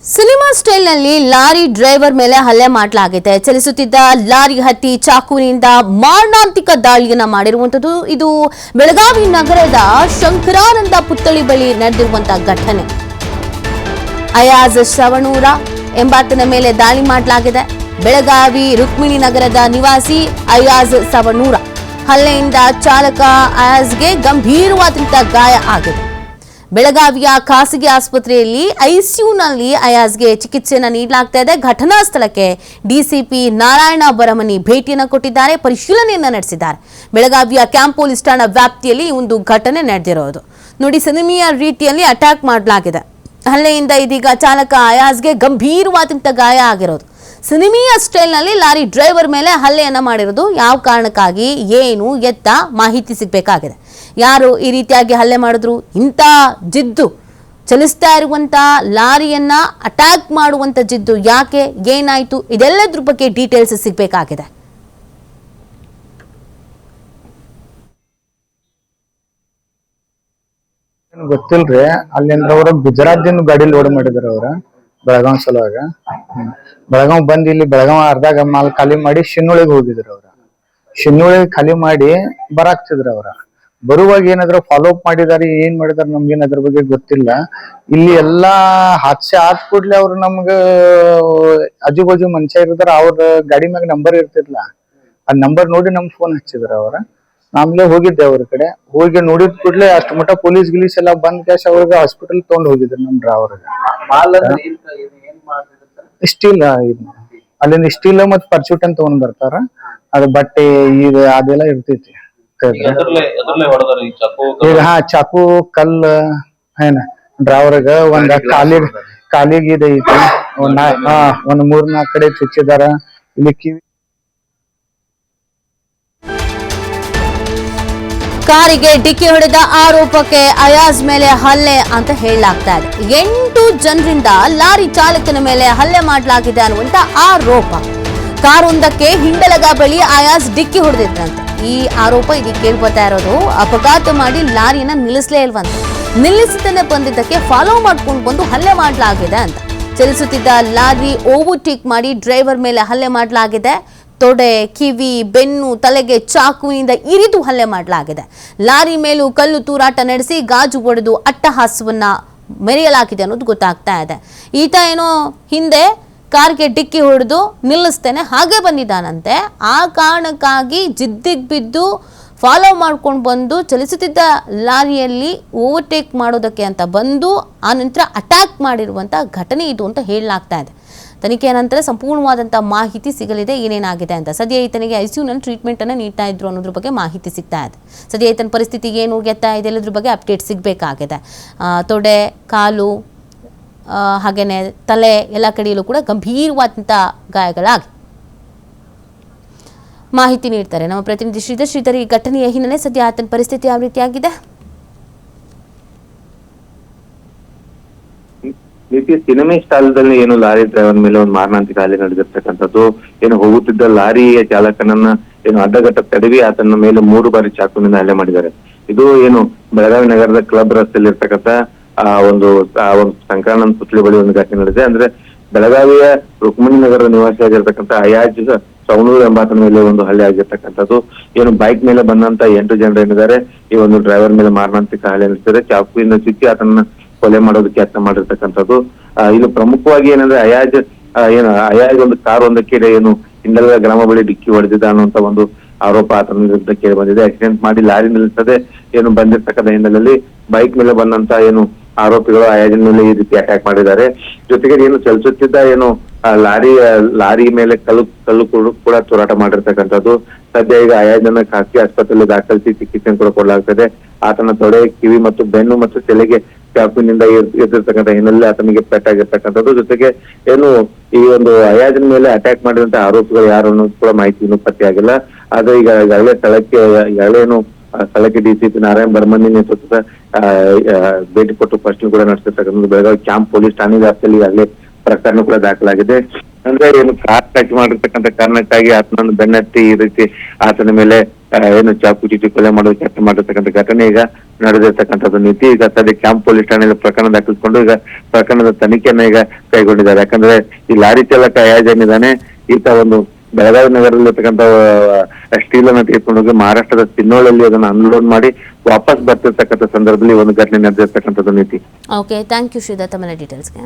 Cinema ಸ್ಟೈಲ್ನಲ್ಲಿ lorry driver ಮೇಲೆ ಹಲ್ಲೆ ಮಾಡಲಾಗಿದೆ. ಚಲಿಸುತ್ತಿದ್ದ ಲಾರಿ ಹತ್ತಿ ಚಾಕುವಿನಿಂದ ಮಾರಣಾಂತಿಕ ದಾಳಿಯನ್ನ ಮಾಡಿರುವಂತದ್ದು. ಇದು ಬೆಳಗಾವಿ ನಗರದ ಶಂಕರಾನಂದ ಪುತ್ಥಳಿ ಬಳಿ ನಡೆದಿರುವಂತಹ ಘಟನೆ. ಅಯಾಜ್ ಶ್ರವಣೂರ ಎಂಬಾತನ ಮೇಲೆ ದಾಳಿ ಮಾಡಲಾಗಿದೆ. ಬೆಳಗಾವಿ ರುಕ್ಮಿಣಿ ನಗರದ ನಿವಾಸಿ ಅಯಾಜ್ ಶ್ರವಣೂರ ಹಲ್ಲೆಯಿಂದ ಚಾಲಕ ಅಯಾಜ್ಗೆ ಗಂಭೀರವಾದಂತಹ ಗಾಯ ಆಗಿದೆ. ಬೆಳಗಾವಿಯ ಖಾಸಗಿ ಆಸ್ಪತ್ರೆಯಲ್ಲಿ ಐಸಿಯುನಲ್ಲಿ ಅಯಾಜ್ಗೆ ಚಿಕಿತ್ಸೆಯನ್ನು ನೀಡಲಾಗ್ತಾ ಇದೆ. ಘಟನಾ ಸ್ಥಳಕ್ಕೆ ಡಿಸಿಪಿ ನಾರಾಯಣ ಬರಮನಿ ಭೇಟಿಯನ್ನು ಕೊಟ್ಟಿದ್ದಾರೆ, ಪರಿಶೀಲನೆಯನ್ನು ನಡೆಸಿದ್ದಾರೆ. ಬೆಳಗಾವಿಯ ಕ್ಯಾಂಪ್ ಪೊಲೀಸ್ ಠಾಣಾ ವ್ಯಾಪ್ತಿಯಲ್ಲಿ ಒಂದು ಘಟನೆ ನಡೆದಿರೋದು ನೋಡಿ. ಸಿನಿಮೀಯ ರೀತಿಯಲ್ಲಿ ಅಟ್ಯಾಕ್ ಮಾಡಲಾಗಿದೆ. ಹಲ್ಲೆಯಿಂದ ಇದೀಗ ಚಾಲಕ ಅಯಾಜ್ಗೆ ಗಂಭೀರವಾದಂಥ ಗಾಯ ಆಗಿರೋದು. ಸಿನಿಮೀಯ ಸ್ಟೈಲ್ನಲ್ಲಿ ಲಾರಿ ಡ್ರೈವರ್ ಮೇಲೆ ಹಲ್ಲೆಯನ್ನ ಮಾಡಿರೋದು. ಯಾವ ಕಾರಣಕ್ಕಾಗಿ, ಏನು ಎತ್ತ ಮಾಹಿತಿ ಸಿಗಬೇಕಾಗಿದೆ. ಯಾರು ಈ ರೀತಿಯಾಗಿ ಹಲ್ಲೆ ಮಾಡಿದ್ರು, ಇಂಥ ಜಿದ್ದು ಚಲಿಸ್ತಾ ಇರುವಂತ ಲಾರಿಯನ್ನ ಅಟ್ಯಾಕ್ ಮಾಡುವಂತ ಜಿದ್ದು ಯಾಕೆ, ಏನಾಯ್ತು, ಇದೆಲ್ಲದ್ರ ಬಗ್ಗೆ ಡೀಟೇಲ್ಸ್ ಸಿಗಬೇಕಾಗಿದೆ. ಗೊತ್ತಿಲ್ರಿ. ಅಲ್ಲಿಂದ್ರ ಅವ್ರ ಗುಜರಾತ್ದಿಂದ ಗಾಡಿ ಲೋಡ್ ಮಾಡಿದ್ರ ಅವ್ರ ಬೆಳಗಾವ್ ಸಲುವಾಗ. ಬೆಳಗಾವ್ ಬಂದ್ ಇಲ್ಲಿ ಬೆಳಗಾವ್ ಅರ್ಧ ಮಾಲ್ ಖಾಲಿ ಮಾಡಿ ಶಿನ್ನೋಳಿಗೆ ಹೋಗಿದ್ರು ಅವ್ರ. ಶಿನ್ನೋಳಿಗೆ ಖಾಲಿ ಮಾಡಿ ಬರಾಕ್ತಿದ್ರ ಅವ್ರ. ಬರುವಾಗ ಏನಾದ್ರು ಫಾಲೋ ಅಪ್ ಮಾಡಿದಾರೆ, ಏನ್ ಮಾಡಿದಾರೆ ನಮ್ಗೇನ್ ಅದ್ರ ಬಗ್ಗೆ ಗೊತ್ತಿಲ್ಲ. ಇಲ್ಲಿ ಎಲ್ಲಾ ಹಾದ್ಸೆ ಆದ್ ಕೂಡ್ಲೆ ಅವ್ರು ನಮ್ಗ ಆಜು ಬಾಜು ಮನುಷ್ಯ ಇರ್ತಾರ, ಅವ್ರ ಗಾಡಿ ಮ್ಯಾಗ ನಂಬರ್ ಇರ್ತಿರ್ಲ, ಆ ನಂಬರ್ ನೋಡಿ ನಮ್ಗ್ ಫೋನ್ ಹಚ್ಚಿದ್ರ ಅವ್ರ. ಆಮೇಲೆ ಹೋಗಿದ್ದೆ ಅವ್ರ ಕಡೆ. ಹೋಗಿ ನೋಡಿದ್ ಕೂಡ್ಲೆ ಅಷ್ಟ್ ಮಟ್ಟ ಪೊಲೀಸ್ ಗಿಲೀಸ್ ಎಲ್ಲಾ ಬಂದ್ ಕ್ಯಾಶ್ ಅವ್ರಿಗೆ ಹಾಸ್ಪಿಟಲ್ ತಗೊಂಡ್ ಹೋಗಿದ್ರು ನಮ್ ಡ್ರೈವರ್ಗೆ. ಸ್ಟೀಲ್ ಅಲ್ಲಿಂದ ಸ್ಟೀಲ್ ಮತ್ ಪರ್ಚೂಟ್ ಅಂತ ತಗೊಂಡ್ ಬರ್ತಾರ. ಅದ್ ಬಟ್ಟೆ ಇದು ಅದೆಲ್ಲ ಇರ್ತೈತಿ. ಈಗ ಚಾಕು ಕಲ್ಲ ಏನ ಡ್ರೈವರ್ಗ ಒಂದ್ ಕಾಲಿಗೆ ಇದೈತಿ, ಒಂದ್ 3-4 ಕಡೆ ಚುಚ್ಚಿದಾರ. ಇಲ್ಲಿ ಕಿವಿ ಕಾರಿಗೆ ಡಿಕ್ಕಿ ಹೊಡೆದ ಆರೋಪಕ್ಕೆ ಅಯಾಜ್ ಮೇಲೆ ಹಲ್ಲೆ ಅಂತ ಹೇಳಲಾಗ್ತಾ ಇದೆ. 8 ಜನರಿಂದ ಲಾರಿ ಚಾಲಕನ ಮೇಲೆ ಹಲ್ಲೆ ಮಾಡಲಾಗಿದೆ ಅನ್ನುವಂತ ಆರೋಪ. ಕಾರೊಂದಕ್ಕೆ ಹಿಂಡಲಗ ಬಳಿ ಅಯಾಜ್ ಡಿಕ್ಕಿ ಹೊಡೆದಿದ್ದಂತೆ. ಈ ಆರೋಪ ಇದಕ್ಕೆ ಕೇಳಿ ಬರ್ತಾ ಇರೋದು. ಅಪಘಾತ ಮಾಡಿ ಲಾರಿಯನ್ನ ನಿಲ್ಲಿಸಲೇ ಇಲ್ವಂತ. ನಿಲ್ಲಿಸದೇ ಬಂದಿದ್ದಕ್ಕೆ ಫಾಲೋ ಮಾಡ್ಕೊಂಡು ಬಂದು ಹಲ್ಲೆ ಮಾಡಲಾಗಿದೆ ಅಂತ. ಚಲಿಸುತ್ತಿದ್ದ ಲಾರಿ ಓವರ್ಟೇಕ್ ಮಾಡಿ ಡ್ರೈವರ್ ಮೇಲೆ ಹಲ್ಲೆ ಮಾಡಲಾಗಿದೆ. ತೊಡೆ, ಕಿವಿ, ಬೆನ್ನು, ತಲೆಗೆ ಚಾಕುವಿನಿಂದ ಇರಿದು ಹಲ್ಲೆ ಮಾಡಲಾಗಿದೆ. ಲಾರಿ ಮೇಲೂ ಕಲ್ಲು ತೂರಾಟ ನಡೆಸಿ ಗಾಜು ಒಡೆದು ಅಟ್ಟಹಾಸವನ್ನ ಮೆರೆಯಲಾಗಿದೆ ಅನ್ನೋದು ಗೊತ್ತಾಗ್ತಾ ಇದೆ. ಈತ ಏನೋ ಹಿಂದೆ ಕಾರ್ಗೆ ಡಿಕ್ಕಿ ಹೊಡೆದು ನಿಲ್ಲಿಸ್ತೇನೆ ಹಾಗೆ ಬಂದಿದ್ದಾನಂತೆ. ಆ ಕಾರಣಕ್ಕಾಗಿ ಜಿದ್ದಿಗೆ ಬಿದ್ದು ಫಾಲೋ ಮಾಡ್ಕೊಂಡು ಬಂದು ಚಲಿಸುತ್ತಿದ್ದ ಲಾರಿಯಲ್ಲಿ ಓವರ್ಟೇಕ್ ಮಾಡೋದಕ್ಕೆ ಅಂತ ಬಂದು ಆ ನಂತರ ಅಟ್ಯಾಕ್ ಮಾಡಿರುವಂಥ ಘಟನೆ ಇದು ಅಂತ ಹೇಳಲಾಗ್ತಾ ಇದೆ. ತನಿಖೆಯ ನಂತರ ಸಂಪೂರ್ಣವಾದಂಥ ಮಾಹಿತಿ ಸಿಗಲಿದೆ ಏನೇನಾಗಿದೆ ಅಂತ. ಸದ್ಯ ಈತನಿಗೆ ಐಸಿಯುನಲ್ಲಿ ಟ್ರೀಟ್ಮೆಂಟನ್ನು ನೀಡ್ತಾ ಇದ್ರು ಅನ್ನೋದ್ರ ಬಗ್ಗೆ ಮಾಹಿತಿ ಸಿಗ್ತಾ ಇದೆ. ಸದ್ಯ ಈತನ ಪರಿಸ್ಥಿತಿ ಏನು ಗೆತ್ತಾ ಇದೆ ಎಲ್ಲದ್ರ ಬಗ್ಗೆ ಅಪ್ಡೇಟ್ ಸಿಗಬೇಕಾಗಿದೆ. ತೊಡೆ, ಕಾಲು, ಹಾಗೇನೆ ತಲೆ ಎಲ್ಲ ಕಡೆಯಲ್ಲೂ ಕೂಡ ಗಂಭೀರವಾದಂಥ ಗಾಯಗಳಾಗಿ ಮಾಹಿತಿ ನೀಡ್ತಾರೆ ನಮ್ಮ ಪ್ರತಿನಿಧಿ ಶ್ರೀಧರ್. ಈ ಘಟನೆಯ ಹಿನ್ನೆಲೆ ಸದ್ಯ ಆತನ ಪರಿಸ್ಥಿತಿ ಯಾವ ರೀತಿಯಾಗಿದೆ? ಸಿನಿಮಾ ಸ್ಥಳದಲ್ಲಿ ಏನು ಲಾರಿ ಡ್ರೈವರ್ ಮೇಲೆ ಒಂದು ಮಾರಣಾಂತಿಕ ಹಲ್ಲೆ ನಡೆದಿರ್ತಕ್ಕಂಥದ್ದು. ಏನು ಹೋಗುತ್ತಿದ್ದ ಲಾರಿಯ ಚಾಲಕನನ್ನ ಏನು ಅಡ್ಡಗಟ್ಟ ತಡವಿ ಆತನ ಮೇಲೆ 3 ಬಾರಿ ಚಾಕುವಿನಿಂದ ಹಲ್ಲೆ ಮಾಡಿದ್ದಾರೆ. ಇದು ಏನು ಬೆಳಗಾವಿ ನಗರದ ಕ್ಲಬ್ ರಸ್ತೆಯಲ್ಲಿ ಇರ್ತಕ್ಕಂಥ ಒಂದು ಶಂಕರಾನಂದ ಪುತ್ಥಳಿ ಬಳಿ ಒಂದು ಘಟನೆ ನಡೆದಿದೆ. ಅಂದ್ರೆ ಬೆಳಗಾವಿಯ ರುಕ್ಮಿಣಿ ನಗರದ ನಿವಾಸಿಯಾಗಿರ್ತಕ್ಕಂಥ ಅಯಾಜ್ ಶ್ರವಣೂರ್ ಎಂಬಾತನ ಮೇಲೆ ಒಂದು ಹಲ್ಲೆ ಆಗಿರ್ತಕ್ಕಂಥದ್ದು. ಏನು ಬೈಕ್ ಮೇಲೆ ಬಂದಂತ 8 ಜನರು ಏನಿದ್ದಾರೆ ಈ ಒಂದು ಡ್ರೈವರ್ ಮೇಲೆ ಮಾರಣಾಂತಿಕ ಹಲ್ಲೆ ನಡೆಸಿದ್ದಾರೆ. ಚಾಕುವಿಂದ ಚುಚ್ಚಿ ಆತನ ಕೊಲೆ ಮಾಡೋದಕ್ಕೆ ಯತ್ನ ಮಾಡಿರ್ತಕ್ಕಂಥದ್ದು. ಇದು ಪ್ರಮುಖವಾಗಿ ಏನಂದ್ರೆ ಅಯಾಜ್ ಒಂದು ಕಾರ್ ಒಂದಕ್ಕೆ ಏನು ಹಿಂಡಲಗ ಗ್ರಾಮ ಬಳಿ ಡಿಕ್ಕಿ ಹೊಡೆದಿದ್ದ ಅನ್ನುವಂತ ಒಂದು ಆರೋಪ ಆತನ ವಿರುದ್ಧ ಕೇಳಿ ಬಂದಿದೆ. ಆಕ್ಸಿಡೆಂಟ್ ಮಾಡಿ ಲಾರಿ ನಿಲ್ಲಿಸದೆ ಏನು ಬಂದಿರ್ತಕ್ಕಂಥ ಹಿನ್ನೆಲೆಯಲ್ಲಿ ಬೈಕ್ ಮೇಲೆ ಬಂದಂತ ಏನು ಆರೋಪಿಗಳು ಅಯಾಜಿನ ಮೇಲೆ ಈ ರೀತಿ ಅಟ್ಯಾಕ್ ಮಾಡಿದ್ದಾರೆ. ಜೊತೆಗೆ ಏನು ಚಲಿಸುತ್ತಿದ್ದ ಏನು ಲಾರಿ ಮೇಲೆ ಕಲ್ಲು ಕೂಡ ತೂರಾಟ ಮಾಡಿರ್ತಕ್ಕಂಥದ್ದು. ಸದ್ಯ ಈಗ ಅಯಾಜನ್ನ ಖಾಸಗಿ ಆಸ್ಪತ್ರೆಯಲ್ಲಿ ದಾಖಲಿಸಿ ಚಿಕಿತ್ಸೆ ಕೂಡ ಕೊಡಲಾಗ್ತದೆ. ಆತನ ತೊಡೆ, ಕಿವಿ ಮತ್ತು ಬೆನ್ನು ಮತ್ತು ತಲೆಗೆ ಚಾಕುವಿನಿಂದ ಎದ್ದಿರ್ತಕ್ಕಂಥ ಹಿನ್ನೆಲೆ ಆತನಿಗೆ ಪೆಟ್ಟಾಗಿರ್ತಕ್ಕಂಥದ್ದು. ಜೊತೆಗೆ ಏನು ಈ ಒಂದು ಅಯಾಜಿನ ಮೇಲೆ ಅಟ್ಯಾಕ್ ಮಾಡಿದಂತ ಆರೋಪಿಗಳು ಯಾರು ಅನ್ನೋದು ಕೂಡ ಮಾಹಿತಿ ಇನ್ನೂ ಪತ್ತೆಯಾಗಿಲ್ಲ. ಆದ್ರೆ ಈಗಾಗಲೇ ಸ್ಥಳಕ್ಕೆ ಡಿಸಿಪಿ ನಾರಾಯಣ ಬರ್ಮನಿ ನೇತೃತ್ವದ ಭೇಟಿ ಕೊಟ್ಟು ಪರಿಶೀಲನೆ ಕೂಡ ನಡೆಸಿರ್ತಕ್ಕಂಥದ್ದು. ಬೆಳಗಾವಿ ಕ್ಯಾಂಪ್ ಪೊಲೀಸ್ ಠಾಣೆ ವ್ಯಾಪ್ತಿಯಲ್ಲಿ ಈಗಾಗಲೇ ಪ್ರಕರಣ ಕೂಡ ದಾಖಲಾಗಿದೆ. ಅಂದ್ರೆ ಏನು ಕಾರ್ ಟಚ್ ಮಾಡಿರ್ತಕ್ಕಂಥ ಕಾರಣಕ್ಕಾಗಿ ಆತನನ್ನು ಬೆನ್ನತ್ತಿ ಈ ರೀತಿ ಆತನ ಮೇಲೆ ಏನು ಚಾಕು ಚೀಟಿ ಕೊಲೆ ಮಾಡೋದಕ್ಕೆ ಯತ್ನ ಮಾಡಿರ್ತಕ್ಕಂಥ ಘಟನೆ ಈಗ ನಡೆದಿರ್ತಕ್ಕಂಥದ್ದು ನೀತಿ. ಈಗ ಸದ್ಯ ಕ್ಯಾಂಪ್ ಪೊಲೀಸ್ ಠಾಣೆಯಲ್ಲಿ ಪ್ರಕರಣ ದಾಖಲಿಸಿಕೊಂಡು ಈಗ ಪ್ರಕರಣದ ತನಿಖೆಯನ್ನ ಈಗ ಕೈಗೊಂಡಿದ್ದಾರೆ. ಯಾಕಂದ್ರೆ ಈ ಲಾರಿ ಚಾಲಕ ಅಯಾಜ್ ಏನಿದ್ದಾನೆ, ಈತ ಒಂದು ಬೆಳಗಾವಿ ನಗರದಲ್ಲಿರ್ತಕ್ಕಂಥ ಸ್ಟೀಲ್ ಅನ್ನ ತೆಗೆದುಕೊಂಡು ಹೋಗಿ ಮಹಾರಾಷ್ಟ್ರದ ಸಿನ್ನೋಳಲ್ಲಿ ಅದನ್ನ ಅನ್ಲೋಡ್ ಮಾಡಿ ವಾಪಸ್ ಬರ್ತಿರ್ತಕ್ಕಂಥ ಸಂದರ್ಭದಲ್ಲಿ ಒಂದು ಘಟನೆ ನಡೆದಿರ್ತಕ್ಕಂಥದ್ದು ನೀತಿ. ಓಕೆ, ಥ್ಯಾಂಕ್ ಯು ಶ್ರೀಧರ್ ತಮ್ಮ ಡೀಟೇಲ್ಸ್ಗೆ.